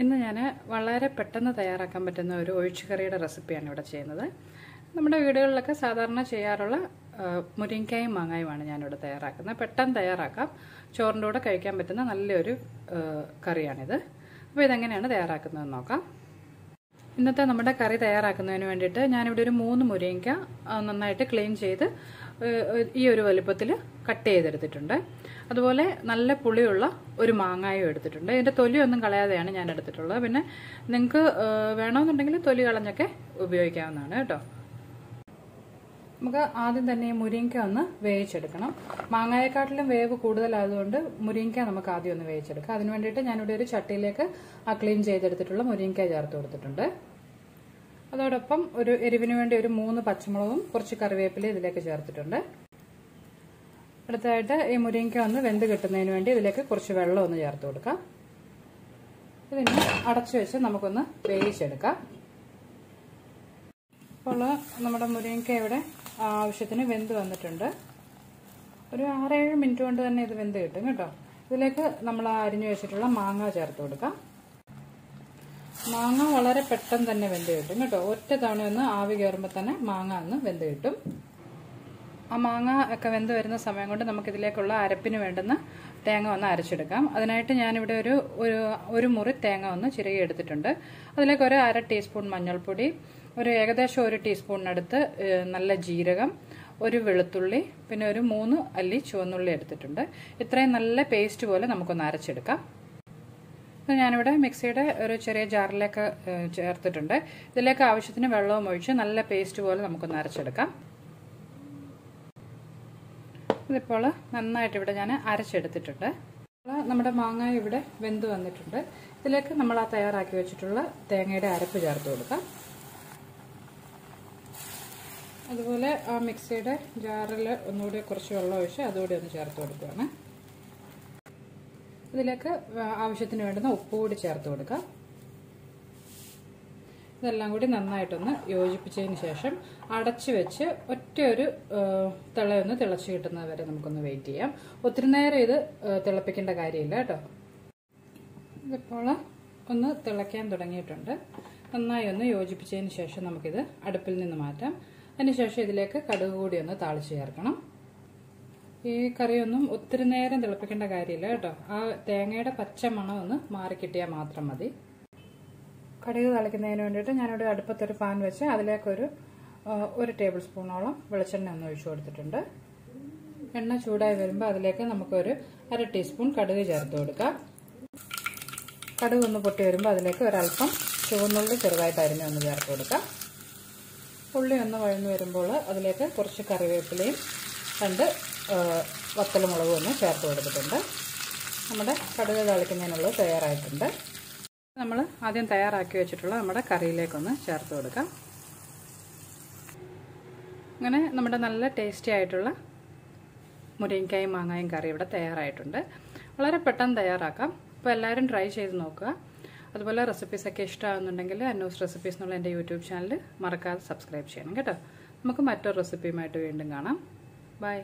ഇന്ന് ഞാൻ വളരെ പെട്ടെന്ന് തയ്യാറാക്കാൻ പറ്റുന്ന ഒരു ഒഴിച്ചുകറിയുടെ റെസിപ്പിയാണ് ഇവിടെ ചെയ്യുന്നത്. നമ്മുടെ വീടുകളിലൊക്കെ സാധാരണ ചെയ്യാറുള്ള മുരിങ്ങക്കായും മാങ്ങായുമാണ് ഞാനിവിടെ തയ്യാറാക്കുന്നത്. പെട്ടെന്ന് തയ്യാറാക്കാം, ചോറിൻ്റെ കൂടെ കഴിക്കാൻ പറ്റുന്ന നല്ലൊരു കറിയാണിത്. അപ്പോൾ ഇതെങ്ങനെയാണ് തയ്യാറാക്കുന്നതെന്ന് നോക്കാം. ഇന്നത്തെ നമ്മുടെ കറി തയ്യാറാക്കുന്നതിന് വേണ്ടിയിട്ട് ഞാനിവിടെ ഒരു 3 മുരിങ്ങക്ക നന്നായിട്ട് ക്ലീൻ ചെയ്ത് ഈ ഒരു വലുപ്പത്തിൽ കട്ട് ചെയ്തെടുത്തിട്ടുണ്ട്. അതുപോലെ നല്ല പുളിയുള്ള ഒരു മാങ്ങായും എടുത്തിട്ടുണ്ട്. ഇതിൻ്റെ തൊലിയൊന്നും കളയാതെയാണ് ഞാൻ എടുത്തിട്ടുള്ളത്. പിന്നെ നിങ്ങൾക്ക് വേണമെന്നുണ്ടെങ്കിൽ തൊലി കളഞ്ഞൊക്കെ ഉപയോഗിക്കാവുന്നതാണ് കേട്ടോ. നമുക്ക് ആദ്യം തന്നെ ഈ മുരിങ്ങക്ക ഒന്ന് വേവിച്ചെടുക്കണം. മാങ്ങായെക്കാട്ടിലും വേവ് കൂടുതലായതുകൊണ്ട് മുരിങ്ങക്ക നമുക്ക് ആദ്യം ഒന്ന് വേവിച്ചെടുക്കാം. അതിന് വേണ്ടിയിട്ട് ഞാനിവിടെ ഒരു ചട്ടിയിലേക്ക് ക്ലീൻ ചെയ്തെടുത്തിട്ടുള്ള മുരിങ്ങക്ക ചേർത്ത് കൊടുത്തിട്ടുണ്ട്. അതോടൊപ്പം ഒരു എരിവിന് വേണ്ടി ഒരു 3 പച്ചമുളകും കുറച്ച് കറിവേപ്പില ഇതിലേക്ക് ചേർത്തിട്ടുണ്ട്. അടുത്തതായിട്ട് ഈ മുരിങ്ങക്ക ഒന്ന് വെന്ത് കിട്ടുന്നതിന് വേണ്ടി ഇതിലേക്ക് കുറച്ച് വെള്ളം ഒന്ന് ചേർത്ത് കൊടുക്കാം. ഇതിന് അടച്ചു വെച്ച് നമുക്കൊന്ന് വേവിച്ചെടുക്കാം. അപ്പോൾ നമ്മുടെ മുരിങ്ങക്ക ഇവിടെ ആവശ്യത്തിന് വെന്ത് വന്നിട്ടുണ്ട്. ഒരു 6-7 മിനിറ്റ് കൊണ്ട് തന്നെ ഇത് വെന്ത് കിട്ടും കേട്ടോ. ഇതിലേക്ക് നമ്മൾ അരിഞ്ഞു വെച്ചിട്ടുള്ള മാങ്ങ ചേർത്ത് കൊടുക്കാം. മാങ്ങ വളരെ പെട്ടെന്ന് തന്നെ വെന്ത് കിട്ടും കേട്ടോ. ഒറ്റ തവണ ഒന്ന് ആവി കയറുമ്പോൾ തന്നെ മാങ്ങ ഒന്ന് വെന്ത് കിട്ടും. ആ മാങ്ങ ഒക്കെ വെന്ത് വരുന്ന സമയം കൊണ്ട് നമുക്കിതിലേക്കുള്ള അരപ്പിന് വേണ്ടുന്ന തേങ്ങ ഒന്ന് അരച്ചെടുക്കാം. അതിനായിട്ട് ഞാനിവിടെ ഒരു മുറി തേങ്ങ ഒന്ന് ചിരകി എടുത്തിട്ടുണ്ട്. അതിലേക്ക് ഒരു 1/2 ടീസ്പൂൺ മഞ്ഞൾപ്പൊടി, ഏകദേശം 1 ടീസ്പൂണിനടുത്ത് നല്ല ജീരകം, ഒരു വെളുത്തുള്ളി, പിന്നെ ഒരു 3 അല്ലി ചുവന്നുള്ളി എടുത്തിട്ടുണ്ട്. ഇത്രയും നല്ല പേസ്റ്റ് പോലെ നമുക്കൊന്ന് അരച്ചെടുക്കാം. ഞാനിവിടെ മിക്സിയുടെ ഒരു ചെറിയ ജാറിലേക്ക് ചേർത്തിട്ടുണ്ട്. ഇതിലേക്ക് ആവശ്യത്തിന് വെള്ളവും ഒഴിച്ച് നല്ല പേസ്റ്റ് പോലെ നമുക്കൊന്ന് അരച്ചെടുക്കാം. ഇതിപ്പോൾ നന്നായിട്ട് ഇവിടെ ഞാൻ അരച്ചെടുത്തിട്ടുണ്ട്. നമ്മുടെ മാങ്ങ ഇവിടെ വെന്ത് വന്നിട്ടുണ്ട്. ഇതിലേക്ക് നമ്മൾ തയ്യാറാക്കി വെച്ചിട്ടുള്ള തേങ്ങയുടെ അരപ്പ് ചേർത്ത് കൊടുക്കാം. അതുപോലെ ആ മിക്സിയുടെ ജാറിൽ ഒന്നുകൂടി കുറച്ച് വെള്ളം ഒഴിച്ച് അതുകൂടി ഒന്ന് ചേർത്ത് കൊടുക്കുകയാണ്. ഇതിലേക്ക് ആവശ്യത്തിന് വേണ്ടുന്ന ഉപ്പ് കൂടി ചേർത്ത് കൊടുക്കാം. ഇതെല്ലാം കൂടി നന്നായിട്ടൊന്ന് യോജിപ്പിച്ചതിന് ശേഷം അടച്ചു വെച്ച് ഒറ്റയൊരു തിളയൊന്ന് തിളച്ച് കിട്ടുന്നത് വരെ നമുക്കൊന്ന് വെയിറ്റ് ചെയ്യാം. ഒത്തിരി നേരം ഇത് തിളപ്പിക്കേണ്ട കാര്യമില്ല കേട്ടോ. ഇതിപ്പോൾ ഒന്ന് തിളയ്ക്കാൻ തുടങ്ങിയിട്ടുണ്ട്. നന്നായി ഒന്ന് യോജിപ്പിച്ചതിന് ശേഷം നമുക്കിത് അടുപ്പിൽ നിന്ന് മാറ്റാം. അതിനുശേഷം ഇതിലേക്ക് കടുക് കൂടി ഒന്ന് താളിച്ച് ചേർക്കണം. ഈ കറിയൊന്നും ഒത്തിരി നേരം തിളപ്പിക്കേണ്ട കാര്യമില്ല കേട്ടോ. ആ തേങ്ങയുടെ പച്ച മണം ഒന്ന് മാറിക്കിട്ടിയാൽ മാത്രം മതി. കടുക് തളിക്കുന്നതിന് വേണ്ടിയിട്ട് ഞാനിവിടെ അടുപ്പത്തൊരു പാൻ വെച്ച് അതിലേക്കൊരു 1 ടേബിൾ സ്പൂണോളം വെളിച്ചെണ്ണ ഒന്ന് ഒഴിച്ചു കൊടുത്തിട്ടുണ്ട്. എണ്ണ ചൂടായി വരുമ്പോൾ അതിലേക്ക് നമുക്കൊരു 1/2 ടീസ്പൂൺ കടുക് ചേർത്ത് കൊടുക്കാം. കടുക് ഒന്ന് പൊട്ടി വരുമ്പോൾ അതിലേക്ക് ഒരല്പം ചുവന്നുള്ളി ചെറുതായിട്ട് അരിഞ്ഞൊന്ന് ചേർത്ത് കൊടുക്കാം. ഉള്ളി ഒന്ന് വഴന്നു വരുമ്പോൾ അതിലേക്ക് കുറച്ച് കറിവേപ്പിലയും 2 വത്തൽമുളകും ഒന്ന് ചേർത്ത് കൊടുത്തിട്ടുണ്ട്. നമ്മുടെ കടുക് തളിക്കുന്നതിനുള്ളത് തയ്യാറായിട്ടുണ്ട്. നമ്മൾ ആദ്യം തയ്യാറാക്കി വെച്ചിട്ടുള്ള നമ്മുടെ കറിയിലേക്കൊന്ന് ചേർത്ത് കൊടുക്കാം. അങ്ങനെ നമ്മുടെ നല്ല ടേസ്റ്റി ആയിട്ടുള്ള മുരിങ്ങക്കായും മാങ്ങായും കറി ഇവിടെ തയ്യാറായിട്ടുണ്ട്. വളരെ പെട്ടെന്ന് തയ്യാറാക്കാം. അപ്പോൾ എല്ലാവരും ട്രൈ ചെയ്ത് നോക്കുക. അതുപോലെ റെസിപ്പീസൊക്കെ ഇഷ്ടമാകുന്നുണ്ടെങ്കിൽ അന്നൂസ് റെസിപ്പീസ് എന്നുള്ള എൻ്റെ യൂട്യൂബ് ചാനൽ മറക്കാതെ സബ്സ്ക്രൈബ് ചെയ്യണം കേട്ടോ. നമുക്ക് മറ്റൊരു റെസിപ്പിയുമായിട്ട് വീണ്ടും കാണാം. ബൈ.